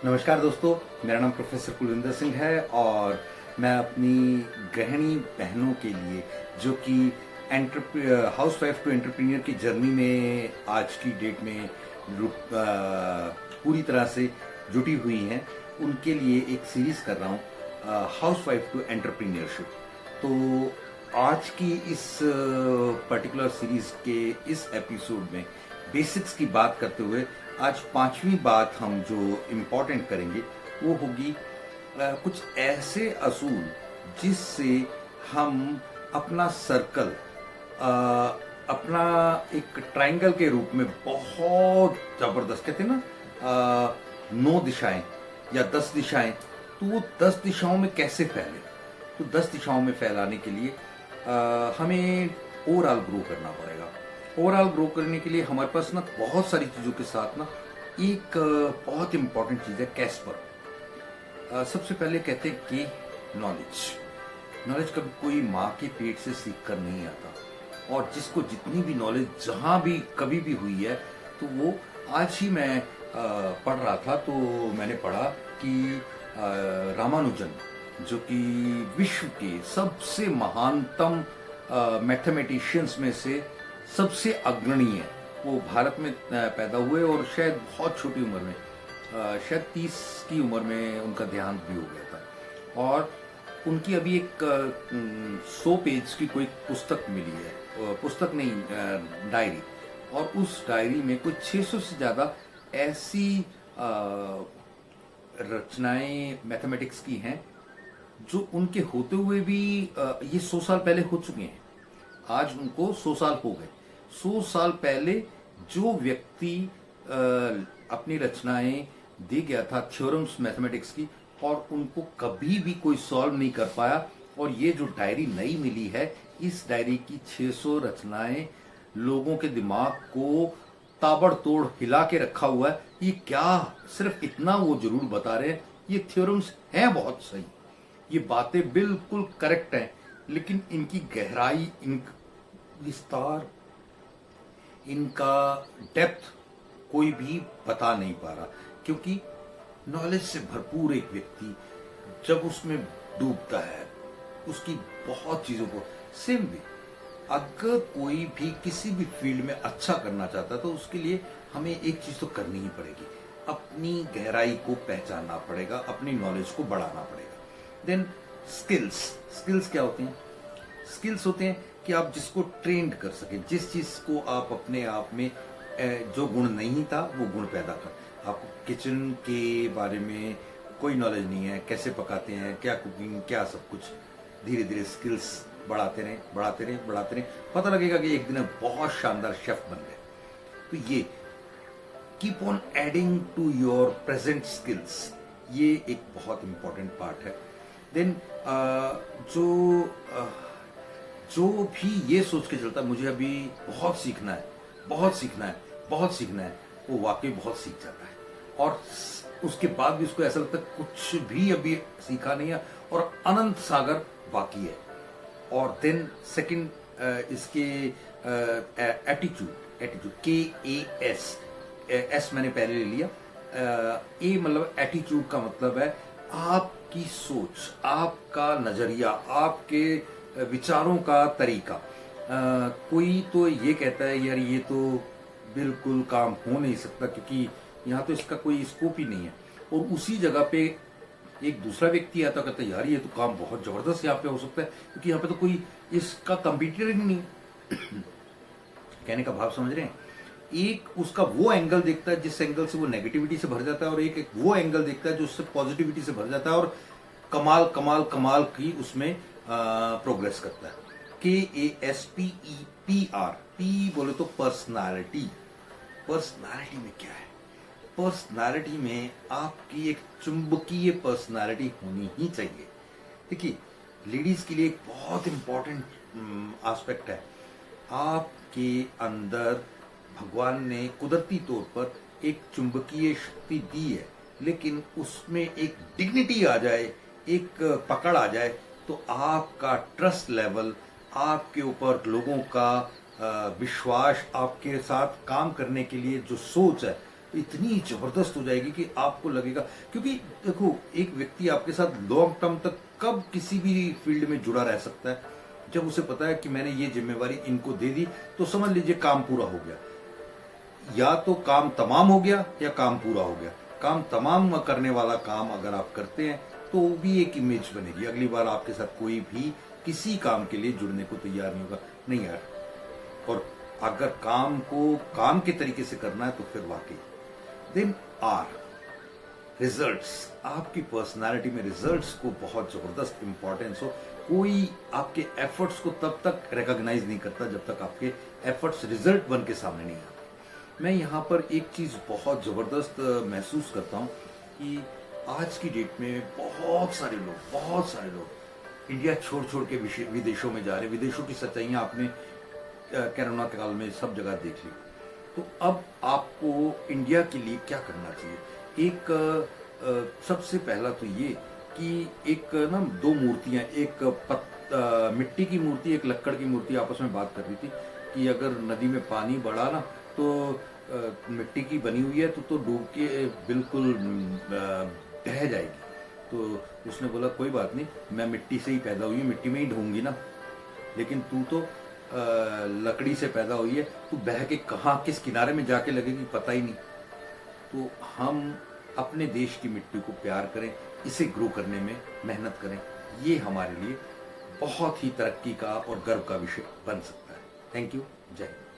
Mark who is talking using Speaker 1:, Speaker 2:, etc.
Speaker 1: नमस्कार दोस्तों, मेरा नाम प्रोफेसर कुलविंदर सिंह है और मैं अपनी गृहिणी बहनों के लिए जो कि हाउस वाइफ टू एंटरप्रेन्योर की जर्नी में आज की डेट में पूरी तरह से जुटी हुई हैं, उनके लिए एक सीरीज कर रहा हूँ, हाउस वाइफ टू एंटरप्रेन्योरशिप। तो आज की इस पर्टिकुलर सीरीज के इस एपिसोड में बेसिक्स की बात करते हुए आज पांचवी बात हम जो इम्पोर्टेंट करेंगे वो होगी कुछ ऐसे असूल जिससे हम अपना सर्कल अपना एक ट्रायंगल के रूप में बहुत जबरदस्त, कहते हैं ना 9 दिशाएं या 10 दिशाएं, तो वो 10 दिशाओं में कैसे फैले। तो 10 दिशाओं में फैलाने के लिए हमें ओवरऑल ग्रो करना पड़ेगा। ओवरऑल ग्रो करने के लिए हमारे पास ना बहुत सारी चीज़ों के साथ ना एक बहुत इंपॉर्टेंट चीज़ है कैस्पर। सबसे पहले कहते हैं कि नॉलेज कभी कोई माँ के पेट से सीख कर नहीं आता, और जिसको जितनी भी नॉलेज जहाँ भी कभी भी हुई है, तो वो आज ही मैं पढ़ रहा था तो मैंने पढ़ा कि रामानुजन जो कि विश्व के सबसे महानतम मैथमेटिशियंस में से सबसे अग्रणी है, वो भारत में पैदा हुए और शायद बहुत छोटी उम्र में, शायद 30 की उम्र में उनका देहांत भी हो गया था। और उनकी अभी एक 100 पेज की कोई पुस्तक मिली है, पुस्तक नहीं, डायरी, और उस डायरी में कुछ 600 से ज़्यादा ऐसी रचनाएं मैथमेटिक्स की हैं जो उनके होते हुए भी ये 100 साल पहले हो चुके हैं। आज उनको 100 साल हो गए। 100 साल पहले जो व्यक्ति अपनी रचनाएं दे गया था थ्योरम्स मैथमेटिक्स की, और उनको कभी भी कोई सॉल्व नहीं कर पाया, और ये जो डायरी नई मिली है, इस डायरी की 600 रचनाएं लोगों के दिमाग को ताबड़तोड़ हिला के रखा हुआ है। ये क्या, सिर्फ इतना वो जरूर बता रहे हैं, ये थ्योरम्स हैं बहुत सही, ये बातें बिल्कुल करेक्ट हैं, लेकिन इनकी गहराई, इनका विस्तार, इनका डेप्थ कोई भी बता नहीं पा रहा। क्योंकि नॉलेज से भरपूर एक व्यक्ति जब उसमें डूबता है, उसकी बहुत चीजों को, सेम वे अगर कोई भी किसी भी फील्ड में अच्छा करना चाहता है तो उसके लिए हमें एक चीज तो करनी ही पड़ेगी, अपनी गहराई को पहचानना पड़ेगा, अपनी नॉलेज को बढ़ाना पड़ेगा। देन स्किल्स क्या होते हैं? स्किल्स होते हैं कि आप जिसको ट्रेंड कर सके, जिस चीज को आप अपने आप में जो गुण नहीं था वो गुण पैदा कर। आपको किचन के बारे में कोई नॉलेज नहीं है, कैसे पकाते हैं, क्या कुकिंग, क्या सब कुछ, धीरे धीरे स्किल्स बढ़ाते रहें, पता लगेगा कि एक दिन आप बहुत शानदार शेफ बन गए। तो ये keep on adding to your present skills, ये एक बहुत इंपॉर्टेंट पार्ट है। देन जो भी ये सोच के चलता है मुझे अभी बहुत सीखना है, वो वाकई बहुत सीख जाता है, और उसके बाद भी उसको ऐसा लगता है कुछ भी अभी सीखा नहीं है और अनंत सागर बाकी है। और देन सेकंड इसके एटीट्यूड KAS मैंने पहले ले लिया। ए मतलब एटीट्यूड का मतलब है आपकी सोच, आपका नजरिया, आपके विचारों का तरीका। कोई तो ये कहता है यार ये तो बिल्कुल काम हो नहीं सकता क्योंकि यहाँ तो इसका कोई स्कोप ही नहीं है, और उसी जगह पे एक दूसरा व्यक्ति आता कहता है यार ये तो काम बहुत जबरदस्त यहाँ पे हो सकता है क्योंकि यहाँ पे तो कोई इसका कंप्यूटर ही नहीं। कहने का भाव समझ रहे हैं? एक उसका वो एंगल देखता है जिस एंगल से वो नेगेटिविटी से भर जाता है, और एक वो एंगल देखता है जो उससे पॉजिटिविटी से भर जाता है और कमाल की उसमें प्रोग्रेस करता है। KASPEPR, P बोले तो पर्सनालिटी में क्या है? पर्सनालिटी में आपकी एक चुंबकीय पर्सनालिटी होनी ही चाहिए। देखिए, लेडीज के लिए एक बहुत इंपॉर्टेंट एस्पेक्ट है, आपके अंदर भगवान ने कुदरती तौर पर एक चुंबकीय शक्ति दी है, लेकिन उसमें एक डिग्निटी आ जाए, एक पकड़ आ जाए, तो आपका ट्रस्ट लेवल, आपके ऊपर लोगों का विश्वास, आपके साथ काम करने के लिए जो सोच है, इतनी जबरदस्त हो जाएगी कि आपको लगेगा, क्योंकि देखो एक व्यक्ति आपके साथ लॉन्ग टर्म तक कब किसी भी फील्ड में जुड़ा रह सकता है, जब उसे पता है कि मैंने ये जिम्मेवारी इनको दे दी तो समझ लीजिए काम पूरा हो गया। या तो काम तमाम हो गया या काम पूरा हो गया। काम तमाम करने वाला काम अगर आप करते हैं तो वो भी एक इमेज बनेगी, अगली बार आपके साथ कोई भी किसी काम के लिए जुड़ने को तैयार नहीं होगा, नहीं यार। और अगर काम को काम के तरीके से करना है तो फिर वाकई देन आर रिजल्ट्स, आपकी पर्सनालिटी में रिजल्ट्स को बहुत जबरदस्त इंपॉर्टेंस हो। कोई आपके एफर्ट्स को तब तक रिकॉग्नाइज नहीं करता जब तक आपके एफर्ट्स रिजल्ट बन के सामने नहीं आते। मैं यहाँ पर एक चीज बहुत जबरदस्त महसूस करता हूँ कि आज की डेट में बहुत सारे लोग इंडिया छोड़ छोड़ के विदेशों में जा रहे हैं। विदेशों की सच्चाइयां आपने कोरोना काल में सब जगह देख ली। तो अब आपको इंडिया के लिए क्या करना चाहिए? एक सबसे पहला तो ये कि एक ना दो मूर्तियां, एक मिट्टी की मूर्ति, एक लक्कड़ की मूर्ति आपस में बात कर रही थी कि अगर नदी में पानी बढ़ा ना तो मिट्टी की बनी हुई है तो डूब के बिल्कुल ढह जाएगी। तो उसने बोला कोई बात नहीं, मैं मिट्टी से ही पैदा हुई, मिट्टी में ही ढूंढूंगी ना, लेकिन तू तो लकड़ी से पैदा हुई है, तू बह के कहाँ किस किनारे में जाके लगेगी पता ही नहीं। तो हम अपने देश की मिट्टी को प्यार करें, इसे ग्रो करने में मेहनत करें, ये हमारे लिए बहुत ही तरक्की का और गर्व का विषय बन सकता है। थैंक यू, जय हिंद।